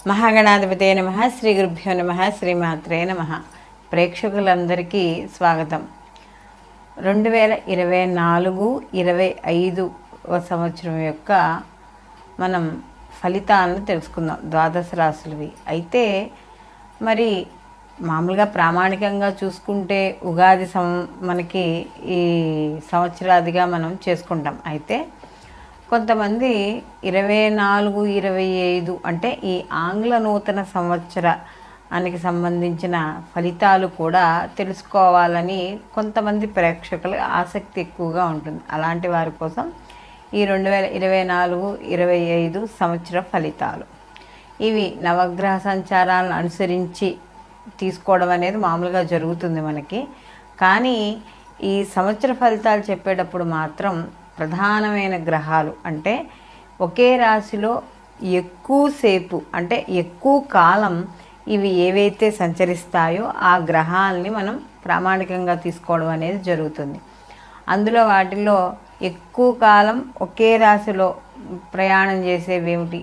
మహాగణాధిపతే నమః. శ్రీ గురుభ్యో నమః. శ్రీమాత్రే నమః. ప్రేక్షకులందరికీ స్వాగతం. 2024-25 సంవత్సరం యొక్క మనం ఫలితాలను తెలుసుకుందాం. ద్వాదశ రాశులవి అయితే మరి మామూలుగా ప్రామాణికంగా చూసుకుంటే ఉగాది మనకి ఈ సంవత్సరాదిగా మనం చేసుకుంటాం. అయితే కొంతమంది 24-25 అంటే ఈ ఆంగ్ల నూతన సంవత్సరానికి సంబంధించిన ఫలితాలు కూడా తెలుసుకోవాలని కొంతమంది ప్రేక్షకులు ఆసక్తి ఎక్కువగా ఉంటుంది. అలాంటి వారి కోసం ఈ 2024-25 సంవత్సర ఫలితాలు ఇవి నవగ్రహ సంచారాలను అనుసరించి తీసుకోవడం అనేది మామూలుగా జరుగుతుంది మనకి. కానీ ఈ సంవత్సర ఫలితాలు చెప్పేటప్పుడు మాత్రం ప్రధానమైన గ్రహాలు అంటే ఒకే రాశిలో ఎక్కువసేపు అంటే ఎక్కువ కాలం ఇవి ఏవైతే సంచరిస్తాయో ఆ గ్రహాలని మనం ప్రామాణికంగా తీసుకోవడం అనేది జరుగుతుంది. అందులో వాటిల్లో ఎక్కువ కాలం ఒకే రాశిలో ప్రయాణం చేసేవి ఏమిటి?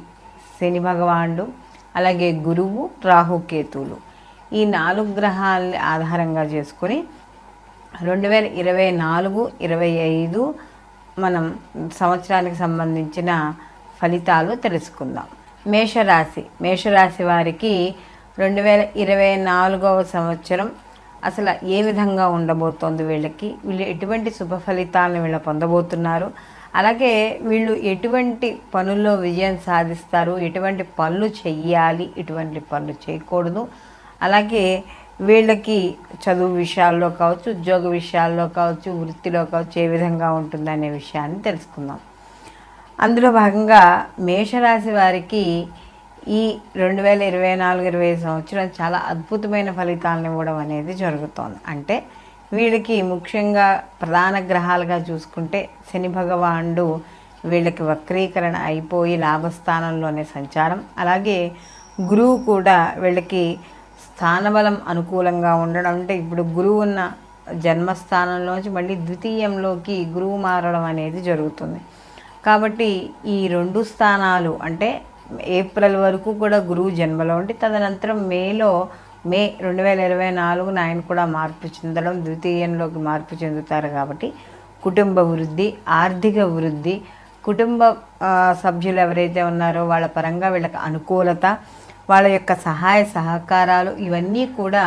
శని భగవానుడు, అలాగే గురువు, రాహుకేతువులు. ఈ 4 గ్రహాలని ఆధారంగా చేసుకొని 2024-25 మనం సంవత్సరానికి సంబంధించిన ఫలితాలు తెలుసుకుందాం. మేషరాశి వారికి 2024 సంవత్సరం అసలు ఏ విధంగా ఉండబోతోంది? వీళ్ళు ఎటువంటి శుభ ఫలితాలను వీళ్ళు పొందబోతున్నారు? అలాగే వీళ్ళు ఎటువంటి పనుల్లో విజయం సాధిస్తారు? ఎటువంటి పనులు చెయ్యాలి, ఎటువంటి పనులు చేయకూడదు? అలాగే వీళ్ళకి చదువు విషయాల్లో కావచ్చు, ఉద్యోగ విషయాల్లో కావచ్చు, వృత్తిలో కావచ్చు ఏ విధంగా ఉంటుందనే విషయాన్ని తెలుసుకుందాం. అందులో భాగంగా మేషరాశి వారికి ఈ 2024-25 సంవత్సరం చాలా అద్భుతమైన ఫలితాలను ఇవ్వడం అనేది జరుగుతోంది. అంటే వీళ్ళకి ముఖ్యంగా ప్రధాన గ్రహాలుగా చూసుకుంటే శని భగవానుడు వీళ్ళకి వక్రీకరణ అయిపోయి లాభస్థానంలోనే సంచారం, అలాగే గురువు కూడా వీళ్ళకి స్థానబలం అనుకూలంగా ఉండడం. అంటే ఇప్పుడు గురువు ఉన్న జన్మస్థానంలోంచి మళ్ళీ ద్వితీయంలోకి గురువు మారడం అనేది జరుగుతుంది. కాబట్టి ఈ 2 స్థానాలు అంటే ఏప్రిల్ వరకు కూడా గురువు జన్మలో ఉండి తదనంతరం మే 2024 ఆయన కూడా మార్పు చెందడం, ద్వితీయంలోకి మార్పు చెందుతారు. కాబట్టి కుటుంబ వృద్ధి, ఆర్థిక వృద్ధి, కుటుంబ సభ్యులు ఎవరైతే ఉన్నారో వాళ్ళ పరంగా వీళ్ళకి అనుకూలత, వాళ్ళ యొక్క సహాయ సహకారాలు ఇవన్నీ కూడా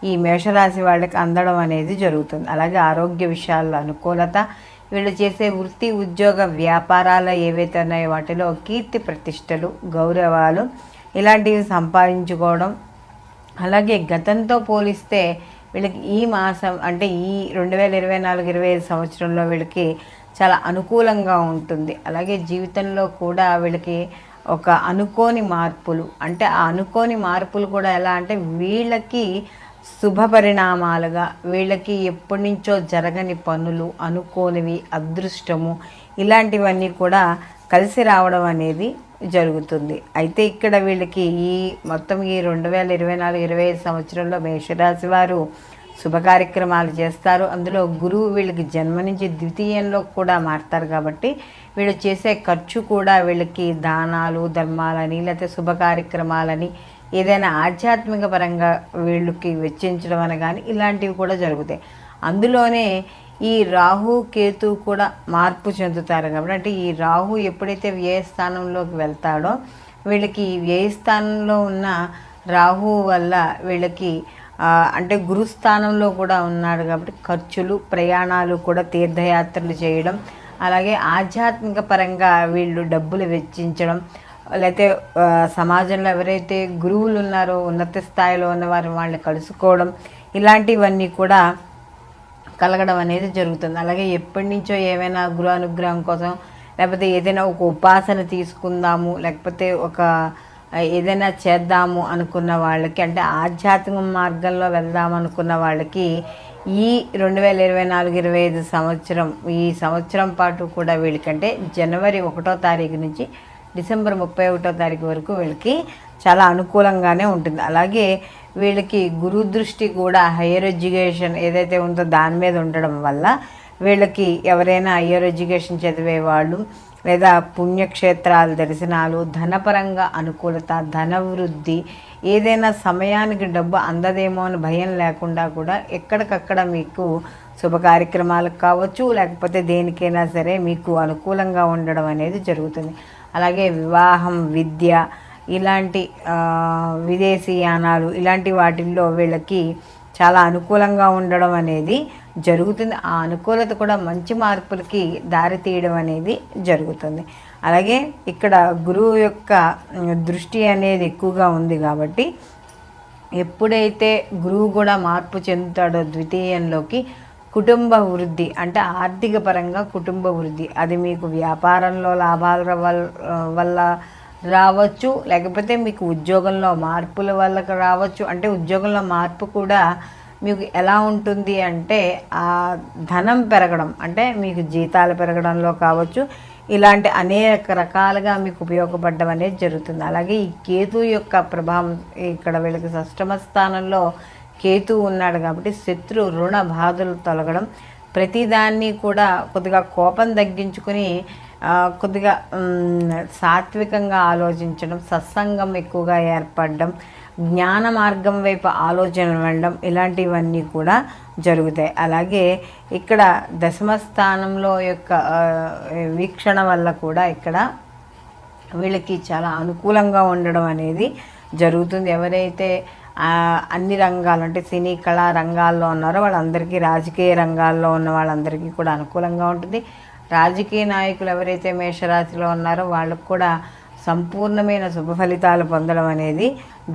ఈ మేషరాశి వాళ్ళకి అందడం అనేది జరుగుతుంది. అలాగే ఆరోగ్య విషయాల్లో అనుకూలత, వీళ్ళు చేసే వృత్తి ఉద్యోగ వ్యాపారాలు ఏవైతే ఉన్నాయో వాటిలో కీర్తి ప్రతిష్టలు, గౌరవాలు ఇలాంటివి సంపాదించుకోవడం. అలాగే గతంతో పోలిస్తే వీళ్ళకి ఈ మాసం అంటే ఈ 2024-25 సంవత్సరంలో వీళ్ళకి చాలా అనుకూలంగా ఉంటుంది. అలాగే జీవితంలో కూడా వీళ్ళకి ఒక అనుకోని మార్పులు, అంటే ఆ అనుకోని మార్పులు కూడా ఎలా అంటే వీళ్ళకి శుభ పరిణామాలుగా, వీళ్ళకి ఎప్పటి నుంచో జరగని పనులు, అనుకోనివి, అదృష్టము ఇలాంటివన్నీ కూడా కలిసి రావడం అనేది జరుగుతుంది. అయితే ఇక్కడ వీళ్ళకి ఈ మొత్తం ఈ 2024-25 సంవత్సరంలో మేషరాశి వారు శుభ కార్యక్రమాలు చేస్తారు. అందులో గురువు వీళ్ళకి జన్మ నుంచి ద్వితీయంలో కూడా మారుతారు. కాబట్టి వీళ్ళు చేసే ఖర్చు కూడా వీళ్ళకి దానాలు, ధర్మాలని, లేకపోతే శుభ కార్యక్రమాలని, ఏదైనా ఆధ్యాత్మిక పరంగా వీళ్ళకి వెచ్చించడం అని కానీ ఇలాంటివి కూడా జరుగుతాయి. అందులోనే ఈ రాహు కేతు కూడా మార్పు చెందుతారు. కాబట్టి అంటే ఈ రాహు ఎప్పుడైతే వ్యయ స్థానంలోకి వెళ్తాడో వీళ్ళకి వ్యయ స్థానంలో ఉన్న రాహు వల్ల వీళ్ళకి అంటే గురుస్థానంలో కూడా ఉన్నాడు. కాబట్టి ఖర్చులు, ప్రయాణాలు కూడా, తీర్థయాత్రలు చేయడం, అలాగే ఆధ్యాత్మిక పరంగా వీళ్ళు డబ్బులు వెచ్చించడం, లేకపోతే సమాజంలో ఎవరైతే గురువులు ఉన్నారో ఉన్నత స్థాయిలో ఉన్నవారు వాళ్ళని కలుసుకోవడం ఇలాంటివన్నీ కూడా కలగడం అనేది జరుగుతుంది. అలాగే ఎప్పటి నుంచో ఏమైనా గృహ అనుగ్రహం కోసం లేకపోతే ఏదైనా ఒక ఉపాసన తీసుకుందాము, లేకపోతే ఒక ఏదైనా చేద్దాము అనుకున్న వాళ్ళకి, అంటే ఆధ్యాత్మిక మార్గంలో వెళ్దాం అనుకున్న వాళ్ళకి ఈ 2024-25 సంవత్సరం ఈ సంవత్సరం పాటు కూడా వీళ్ళకంటే జనవరి 1వ తారీఖు నుంచి డిసెంబర్ 31వ తారీఖు వరకు వీళ్ళకి చాలా అనుకూలంగానే ఉంటుంది. అలాగే వీళ్ళకి గురు దృష్టి కూడా హయ్యర్ ఎడ్యుకేషన్ ఏదైతే ఉందో దాని మీద ఉండడం వల్ల వీళ్ళకి ఎవరైనా హయ్యర్ ఎడ్యుకేషన్ చదివే వాళ్ళు, లేదా పుణ్యక్షేత్రాల దర్శనాలు, ధనపరంగా అనుకూలత, ధనవృద్ధి, ఏదైనా సమయానికి డబ్బు అందదేమో అని భయం లేకుండా కూడా ఎక్కడికక్కడ మీకు శుభ కార్యక్రమాలకు కావచ్చు, లేకపోతే దేనికైనా సరే మీకు అనుకూలంగా ఉండడం అనేది జరుగుతుంది. అలాగే వివాహం, విద్య, ఇలాంటి విదేశీయానాలు, ఇలాంటి వాటిల్లో వీళ్ళకి చాలా అనుకూలంగా ఉండడం అనేది జరుగుతుంది. ఆ అనుకూలత కూడా మంచి మార్పులకి దారి తీయడం అనేది జరుగుతుంది. అలాగే ఇక్కడ గురువు యొక్క దృష్టి అనేది ఎక్కువగా ఉంది కాబట్టి ఎప్పుడైతే గురువు కూడా మార్పు చెందుతాడో ద్వితీయంలోకి, కుటుంబ వృద్ధి అంటే ఆర్థిక పరంగా కుటుంబ వృద్ధి, అది మీకు వ్యాపారంలో లాభాల వల్ల రావచ్చు, లేకపోతే మీకు ఉద్యోగంలో మార్పుల వల్ల రావచ్చు. అంటే ఉద్యోగంలో మార్పు కూడా మీకు ఎలా ఉంటుంది అంటే ఆ ధనం పెరగడం, అంటే మీకు జీతాలు పెరగడంలో కావచ్చు, ఇలాంటి అనేక రకాలుగా మీకు ఉపయోగపడడం అనేది జరుగుతుంది. అలాగే ఈ కేతు యొక్క ప్రభావం ఇక్కడ వీళ్ళకి షష్టమ స్థానంలో కేతు ఉన్నాడు కాబట్టి శత్రు రుణ బాధలు తొలగడం, ప్రతిదాన్ని కూడా కొద్దిగా కోపం తగ్గించుకుని కొద్దిగా సాత్వికంగా ఆలోచించడం, సత్సంగం ఎక్కువగా ఏర్పడడం, జ్ఞాన మార్గం వైపు ఆలోచన వెళ్ళడం, ఇలాంటివన్నీ కూడా జరుగుతాయి. అలాగే ఇక్కడ దశమ స్థానంలో యొక్క వీక్షణ వల్ల కూడా ఇక్కడ వీళ్ళకి చాలా అనుకూలంగా ఉండడం అనేది జరుగుతుంది. ఎవరైతే అన్ని రంగాలు అంటే సినీ కళా రంగాల్లో ఉన్నారో వాళ్ళందరికీ, రాజకీయ రంగాల్లో ఉన్న వాళ్ళందరికీ కూడా అనుకూలంగా ఉంటుంది. రాజకీయ నాయకులు ఎవరైతే మేషరాశిలో ఉన్నారో వాళ్ళకు కూడా సంపూర్ణమైన శుభ ఫలితాలు పొందడం అనేది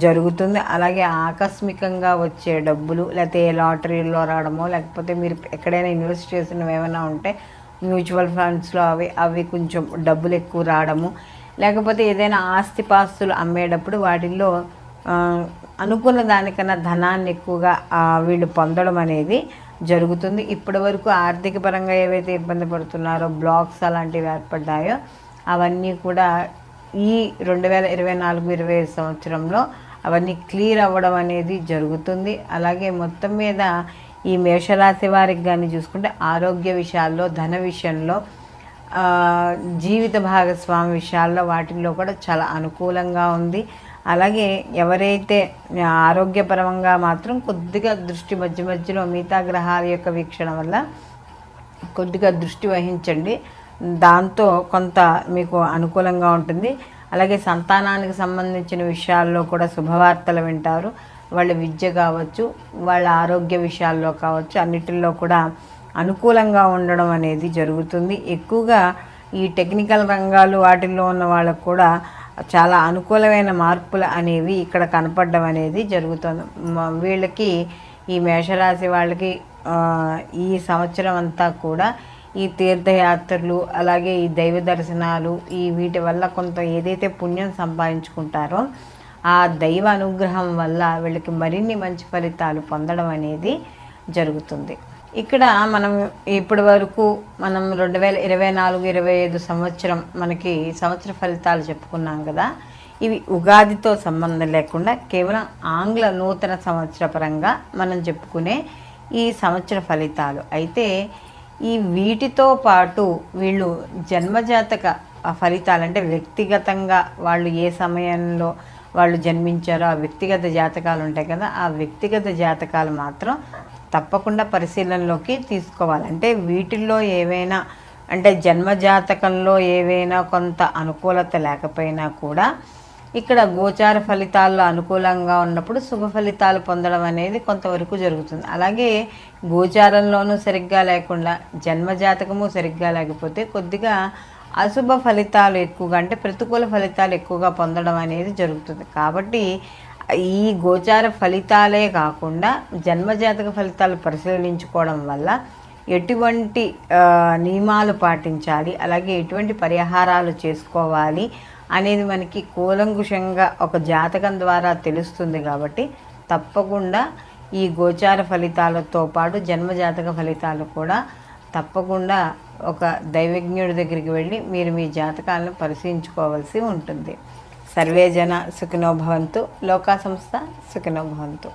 జరుగుతుంది. అలాగే ఆకస్మికంగా వచ్చే డబ్బులు, లేకపోతే లాటరీలో రావడమో, లేకపోతే మీరు ఎక్కడైనా ఇన్వెస్ట్ చేసినవి ఏమైనా ఉంటే మ్యూచువల్ ఫండ్స్లో అవి కొంచెం డబ్బులు ఎక్కువ రావడము, లేకపోతే ఏదైనా ఆస్తిపాస్తులు అమ్మేటప్పుడు వాటిల్లో అనుకున్న దానికన్నా ధనాన్ని ఎక్కువగా వీళ్ళు పొందడం అనేది జరుగుతుంది. ఇప్పటి వరకు ఆర్థిక పరంగా ఏవైతే ఇబ్బంది పడుతున్నారో, బ్లాక్స్ అలాంటివి ఏర్పడ్డాయో అవన్నీ కూడా ఈ 2024-25 సంవత్సరంలో అవన్నీ క్లియర్ అవ్వడం అనేది జరుగుతుంది. అలాగే మొత్తం మీద ఈ మేషరాశి వారికి కానీ చూసుకుంటే ఆరోగ్య విషయాల్లో, ధన విషయంలో, జీవిత భాగస్వామి విషయాల్లో వాటిల్లో కూడా చాలా అనుకూలంగా ఉంది. అలాగే ఎవరైతే ఆరోగ్యపరంగా మాత్రం కొద్దిగా దృష్టి మధ్యలో మిగతా గ్రహాల యొక్క వీక్షణ వల్ల కొద్దిగా దృష్టి వహించండి, దాంతో కొంత మీకు అనుకూలంగా ఉంటుంది. అలాగే సంతానానికి సంబంధించిన విషయాల్లో కూడా శుభవార్తలు వింటారు. వాళ్ళ విద్య కావచ్చు, వాళ్ళ ఆరోగ్య విషయాల్లో కావచ్చు, అన్నిటిల్లో కూడా అనుకూలంగా ఉండడం అనేది జరుగుతుంది. ఎక్కువగా ఈ టెక్నికల్ రంగాలు వాటిల్లో ఉన్న వాళ్ళకు కూడా చాలా అనుకూలమైన మార్పులు అనేవి ఇక్కడ కనపడడం అనేది జరుగుతుంది. వీళ్ళకి ఈ మేషరాశి వాళ్ళకి ఈ సంవత్సరం అంతా కూడా ఈ తీర్థయాత్రలు, అలాగే ఈ దైవ దర్శనాలు, వీటి వల్ల కొంత ఏదైతే పుణ్యం సంపాదించుకుంటారో ఆ దైవ అనుగ్రహం వల్ల వీళ్ళకి మరిన్ని మంచి ఫలితాలు పొందడం అనేది జరుగుతుంది. ఇక్కడ మనం ఇప్పటి వరకు 2024-25 సంవత్సరం మనకి సంవత్సర ఫలితాలు చెప్పుకున్నాం కదా. ఇవి ఉగాదితో సంబంధం లేకుండా కేవలం ఆంగ్ల నూతన సంవత్సర పరంగా మనం చెప్పుకునే ఈ సంవత్సర ఫలితాలు అయితే, వీటితో పాటు వీళ్ళు జన్మజాతక ఫలితాలు అంటే వ్యక్తిగతంగా వాళ్ళు ఏ సమయంలో వాళ్ళు జన్మించారో ఆ వ్యక్తిగత జాతకాలు ఉంటాయి కదా, ఆ వ్యక్తిగత జాతకాలు మాత్రం తప్పకుండా పరిశీలనలోకి తీసుకోవాలి. అంటే వీటిల్లో ఏవైనా అంటే జన్మజాతకంలో ఏవైనా కొంత అనుకూలత లేకపోయినా కూడా ఇక్కడ గోచార ఫలితాల్లో అనుకూలంగా ఉన్నప్పుడు శుభ ఫలితాలు పొందడం అనేది కొంతవరకు జరుగుతుంది. అలాగే గోచారంలోనూ సరిగ్గా లేకుండా జన్మజాతకము సరిగ్గా లేకపోతే కొద్దిగా అశుభ ఫలితాలు ఎక్కువగా అంటే ప్రతికూల ఫలితాలు ఎక్కువగా పొందడం అనేది జరుగుతుంది. కాబట్టి ఈ గోచార ఫలితాలే కాకుండా జన్మజాతక ఫలితాలు పరిశీలించుకోవడం వల్ల ఎటువంటి నియమాలు పాటించాలి, అలాగే ఎటువంటి పరిహారాలు చేసుకోవాలి అనేది మనకి కూలంకుషంగా ఒక జాతకం ద్వారా తెలుస్తుంది. కాబట్టి తప్పకుండా ఈ గోచార ఫలితాలతో పాటు జన్మజాతక ఫలితాలు కూడా తప్పకుండా ఒక దైవజ్ఞుడి దగ్గరికి వెళ్ళి మీరు మీ జాతకాలను పరిశీలించుకోవాల్సి ఉంటుంది. సర్వే జన సుఖినో భవంతు, లోకా సంస్థ సుఖినో భవంతు.